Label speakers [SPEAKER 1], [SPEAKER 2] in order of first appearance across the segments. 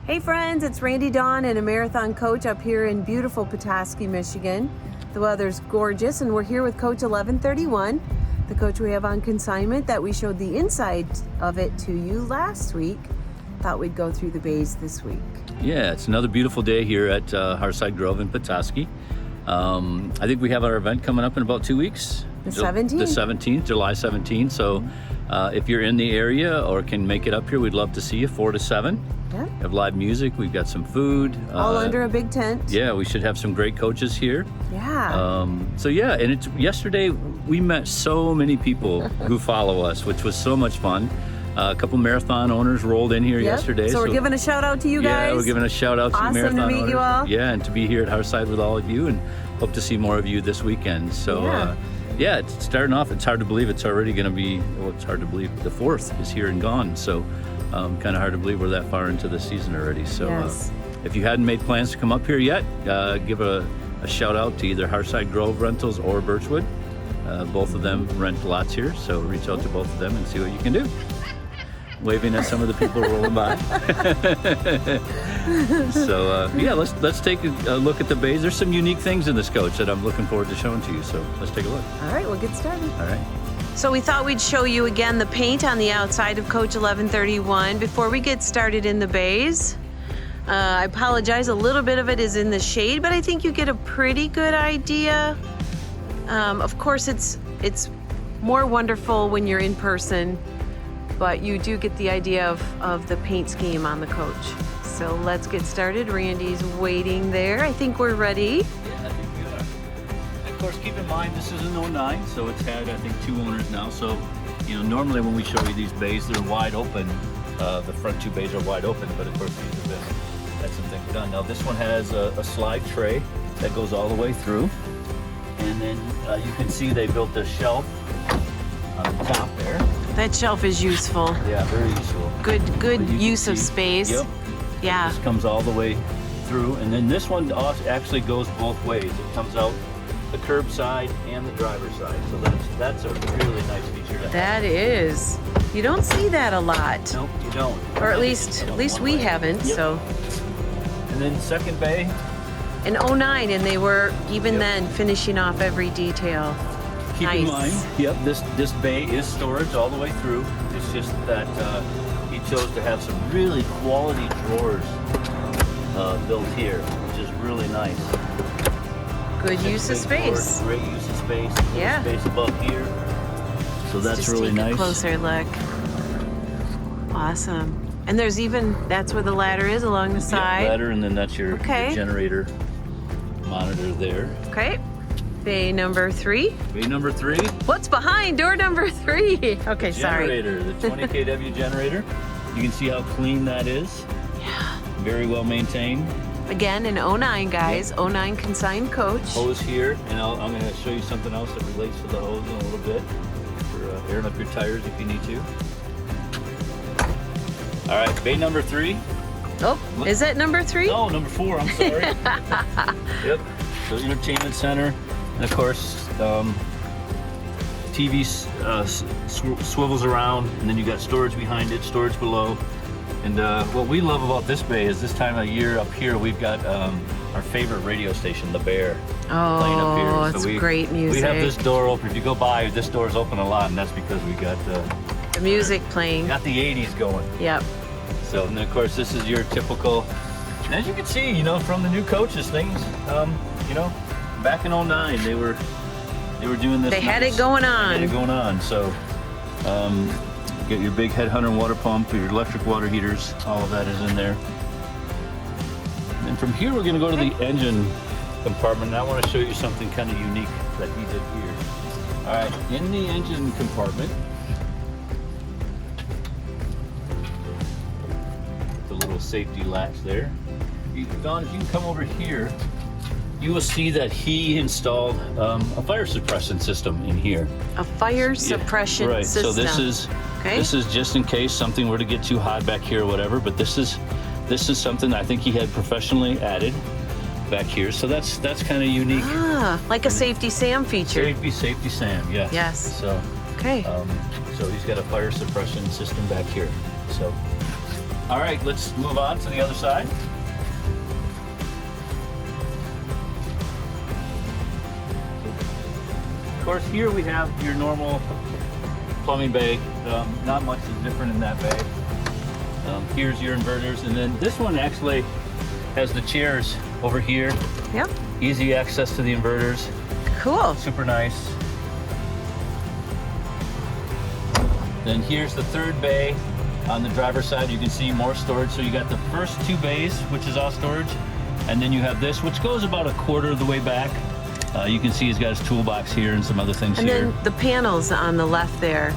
[SPEAKER 1] Hey friends, it's Randy Dawn and a marathon coach up here in beautiful Petoskey, Michigan. The weather's gorgeous and we're here with Coach 1131, the coach we have on consignment that we showed the inside of it to you last week. Thought we'd go through the bays this week.
[SPEAKER 2] Yeah, it's another beautiful day here at Hearthside Grove in Petoskey. I think we have our event coming up in about 2 weeks.
[SPEAKER 1] The 17th?
[SPEAKER 2] The 17th, July 17th. So if you're in the area or can make it up here, we'd love to see you 4 to 7.
[SPEAKER 1] Yeah.
[SPEAKER 2] We have live music, we've got some food.
[SPEAKER 1] All under a big tent.
[SPEAKER 2] Yeah, we should have some great coaches here.
[SPEAKER 1] Yeah.
[SPEAKER 2] And yesterday we met so many people who follow us, which was so much fun. A couple marathon owners rolled in here yesterday.
[SPEAKER 1] So we're giving a shout out to you guys.
[SPEAKER 2] Yeah, we're giving a shout out to
[SPEAKER 1] awesome
[SPEAKER 2] marathon
[SPEAKER 1] to meet
[SPEAKER 2] owners.
[SPEAKER 1] You all.
[SPEAKER 2] Yeah, and to be here at Hearthside with all of you, and hope to see more of you this weekend. So it's starting off. It's hard to believe it's already going to be. Well, it's hard to believe the 4th is here and gone. So kind of hard to believe we're that far into the season already. So if you hadn't made plans to come up here yet, give a shout out to either Hearthside Grove Rentals or Birchwood. Both of them rent lots here, so reach out to both of them and see what you can do. Waving at some of the people rolling by. Let's take a look at the bays. There's some unique things in this coach that I'm looking forward to showing to you. So let's take a look.
[SPEAKER 1] All right, we'll get started.
[SPEAKER 2] All right.
[SPEAKER 1] So we thought we'd show you again the paint on the outside of Coach 1131 before we get started in the bays. I apologize, a little bit of it is in the shade, but I think you get a pretty good idea. Of course, it's more wonderful when you're in person, but you do get the idea of the paint scheme on the coach. So let's get started. Randy's waiting there. I think we're ready.
[SPEAKER 2] Yeah, I think we are. And of course, keep in mind, this is an 09, so it's had, I think, 2 owners now. So, normally when we show you these bays, they're wide open. The front 2 bays are wide open, but of course, these have been, had some things done. Now, this one has a slide tray that goes all the way through. And then you can see they built a shelf on the top there.
[SPEAKER 1] That shelf is useful.
[SPEAKER 2] Yeah, very useful.
[SPEAKER 1] Good use of space.
[SPEAKER 2] Yep.
[SPEAKER 1] Yeah.
[SPEAKER 2] This comes all the way through, and then this one actually goes both ways. It comes out the curb side and the driver's side, so that's a really nice feature to have.
[SPEAKER 1] That is. You don't see that a lot.
[SPEAKER 2] Nope, you don't.
[SPEAKER 1] Or at least we haven't.
[SPEAKER 2] Yep.
[SPEAKER 1] So.
[SPEAKER 2] And then second bay.
[SPEAKER 1] In 09, and they were even then finishing off every detail.
[SPEAKER 2] Keep in mind, this bay is storage all the way through. It's just that he chose to have some really quality drawers built here, which is really nice.
[SPEAKER 1] Good use of space.
[SPEAKER 2] Great use of space.
[SPEAKER 1] Yeah.
[SPEAKER 2] Space above here. So that's really nice.
[SPEAKER 1] A closer look. Awesome. And there's that's where the ladder is along the side.
[SPEAKER 2] Yeah, ladder, and then that's your generator monitor there.
[SPEAKER 1] Okay. Bay number 3.
[SPEAKER 2] Bay number 3.
[SPEAKER 1] What's behind door number 3? Okay,
[SPEAKER 2] Generator, the 20 kW generator. You can see how clean that is.
[SPEAKER 1] Yeah.
[SPEAKER 2] Very well maintained.
[SPEAKER 1] Again, in 09, guys. 09 consigned coach.
[SPEAKER 2] Hose here, and I'm going to show you something else that relates to the hose in a little bit for airing up your tires if you need to. All right, bay number 3.
[SPEAKER 1] Oh, is that number 3?
[SPEAKER 2] No, number 4. I'm sorry. Yep. So entertainment center. And of course, TV swivels around, and then you got storage behind it, storage below. And what we love about this bay is this time of year up here, we've got our favorite radio station, The Bear, playing up here.
[SPEAKER 1] Oh, it's great music.
[SPEAKER 2] We have this door open. If you go by, this door's open a lot, and that's because we got
[SPEAKER 1] the music playing.
[SPEAKER 2] Got the 80s going.
[SPEAKER 1] Yep.
[SPEAKER 2] So, and then of course, this is your typical. And as you can see, from the new coaches, things, back in 09, they were doing this.
[SPEAKER 1] They had it going on.
[SPEAKER 2] They had it going on. So, you get your big headhunter water pump, your electric water heaters, all of that is in there. And from here, we're going to go to the engine compartment. And I want to show you something kind of unique that he did here. All right, in the engine compartment, the little safety latch there. Don, if you can come over here, you will see that he installed a fire suppression system in here.
[SPEAKER 1] A fire suppression system.
[SPEAKER 2] So this is just in case something were to get too hot back here or whatever. But this is something I think he had professionally added back here. So that's kind of unique.
[SPEAKER 1] Ah, like a safety SAM feature.
[SPEAKER 2] Safety SAM, yeah.
[SPEAKER 1] Yes.
[SPEAKER 2] So
[SPEAKER 1] okay.
[SPEAKER 2] So he's got a fire suppression system back here. So All right, let's move on to the other side. Of course, here we have your normal plumbing bay. Not much is different in that bay. Here's your inverters, and then this one actually has the chairs over here.
[SPEAKER 1] Yep.
[SPEAKER 2] Easy access to the inverters.
[SPEAKER 1] Cool.
[SPEAKER 2] Super nice. Then here's the third bay. On the driver's side, you can see more storage. So you got the first 2 bays, which is all storage, and then you have this, which goes about a quarter of the way back. You can see he's got his toolbox here and some other things
[SPEAKER 1] and
[SPEAKER 2] here.
[SPEAKER 1] And then the panels on the left there,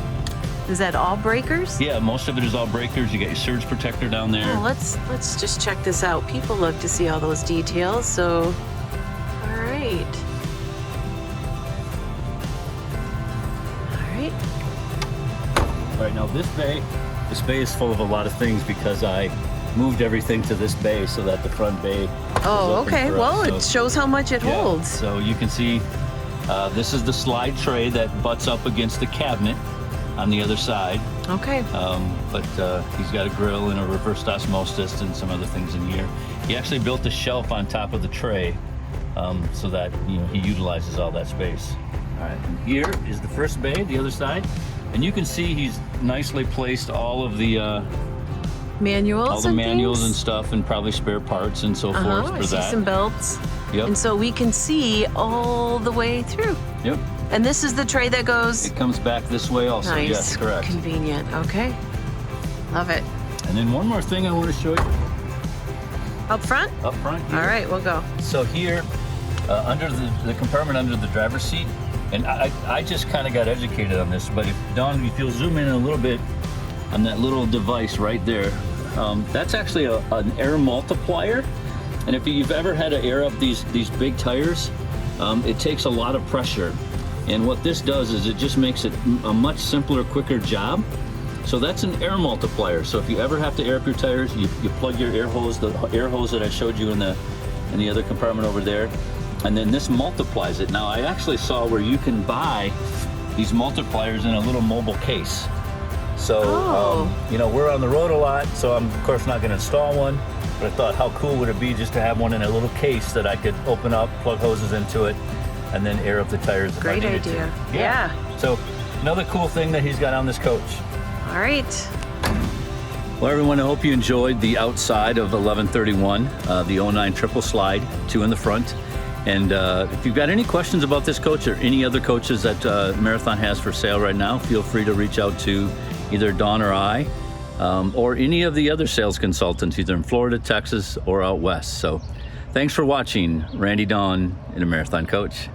[SPEAKER 1] is that all breakers?
[SPEAKER 2] Yeah, most of it is all breakers. You got your surge protector down there.
[SPEAKER 1] Oh, let's just check this out. People love to see all those details, so, all right. All right.
[SPEAKER 2] All right, now this bay is full of a lot of things because I moved everything to this bay so that the front bay is
[SPEAKER 1] Oh,
[SPEAKER 2] open
[SPEAKER 1] okay.
[SPEAKER 2] for
[SPEAKER 1] Well,
[SPEAKER 2] us.
[SPEAKER 1] it shows how much it holds.
[SPEAKER 2] So you can see this is the slide tray that butts up against the cabinet on the other side.
[SPEAKER 1] Okay.
[SPEAKER 2] But he's got a grill and a reversed osmosis and some other things in here. He actually built a shelf on top of the tray so that he utilizes all that space. All right, and here is the first bay, the other side. And you can see he's nicely placed all of the
[SPEAKER 1] manuals
[SPEAKER 2] and stuff, and probably spare parts and so forth for
[SPEAKER 1] I see
[SPEAKER 2] that.
[SPEAKER 1] some belts.
[SPEAKER 2] Yep.
[SPEAKER 1] And so we can see all the way through.
[SPEAKER 2] Yep.
[SPEAKER 1] And this is the tray that goes.
[SPEAKER 2] It comes back this way also.
[SPEAKER 1] Nice.
[SPEAKER 2] Yes, correct.
[SPEAKER 1] Convenient. Okay. Love it.
[SPEAKER 2] And then one more thing I want to show you.
[SPEAKER 1] Up front?
[SPEAKER 2] Up front here.
[SPEAKER 1] All right, we'll go.
[SPEAKER 2] So here, under the compartment under the driver's seat, and I just kind of got educated on this, but if you'll zoom in a little bit on that little device right there, that's actually an air multiplier. And if you've ever had to air up these big tires, it takes a lot of pressure. And what this does is it just makes it a much simpler, quicker job. So that's an air multiplier. So if you ever have to air up your tires, you plug your air hose, the air hose that I showed you in the other compartment over there, and then this multiplies it. Now I actually saw where you can buy these multipliers in a little mobile case. So we're on the road a lot, so I'm of course not going to install one. But I thought, how cool would it be just to have one in a little case that I could open up, plug hoses into it, and then air up the tires if I
[SPEAKER 1] Great
[SPEAKER 2] needed
[SPEAKER 1] idea.
[SPEAKER 2] to.
[SPEAKER 1] Yeah.
[SPEAKER 2] So another cool thing that he's got on this coach.
[SPEAKER 1] All right.
[SPEAKER 2] Well, everyone, I hope you enjoyed the outside of 1131, the 09 triple slide, 2 in the front. And if you've got any questions about this coach or any other coaches that Marathon has for sale right now, feel free to reach out to either Dawn or I, or any of the other sales consultants, either in Florida, Texas, or out west. So thanks for watching Randy Dawn in a Marathon Coach.